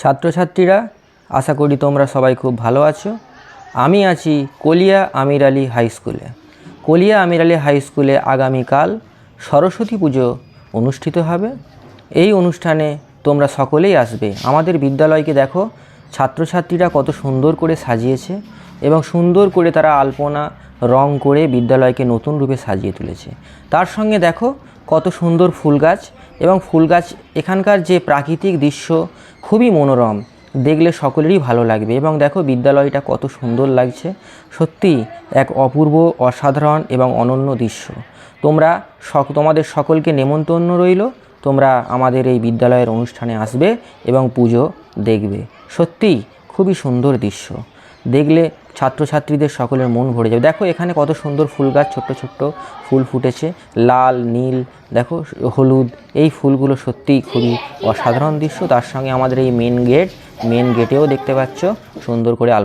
ছাত্রছাত্রীরা, আশা করি তোমরা সবাই খুব ভালো আছো। আমি আছি কলিয়া আমির আলী হাই স্কুলে। কলিয়া আমির আলী হাই স্কুলে আগামীকাল সরস্বতী পুজো অনুষ্ঠিত হবে। এই অনুষ্ঠানে তোমরা সকলেই আসবে। আমাদের বিদ্যালয়কে দেখো, ছাত্রছাত্রীরা কত সুন্দর করে সাজিয়েছে এবং সুন্দর করে তারা আলপনা রং করে বিদ্যালয়কে নতুন রূপে সাজিয়ে তুলেছে। তার সঙ্গে দেখো কত সুন্দর ফুল গাছ এবং ফুল গাছ, এখানকার যে প্রাকৃতিক দৃশ্য খুবই মনোরম, দেখলে সকলেরই ভালো লাগবে। এবং দেখো বিদ্যালয়টা কত সুন্দর লাগছে, সত্যি এক অপূর্ব, অসাধারণ এবং অনন্য দৃশ্য। তোমাদের সকলকে নেমন্তন্ন রইল, তোমরা আমাদের এই বিদ্যালয়ের অনুষ্ঠানে আসবে এবং পুজো দেখবে। সত্যিই খুবই সুন্দর দৃশ্য, দেখলে ছাত্রছাত্রীদের সকলের মন ভরে যাবে। দেখো এখানে কত সুন্দর ফুল গাছ, ছোট্ট ছোট্ট ফুল ফুটেছে, লাল, নীল, দেখো হলুদ, এই ফুলগুলো সত্যিই খুবই অসাধারণ দৃশ্য। তার সঙ্গে আমাদের এই মেন গেটেও দেখতে পাচ্ছ সুন্দর করে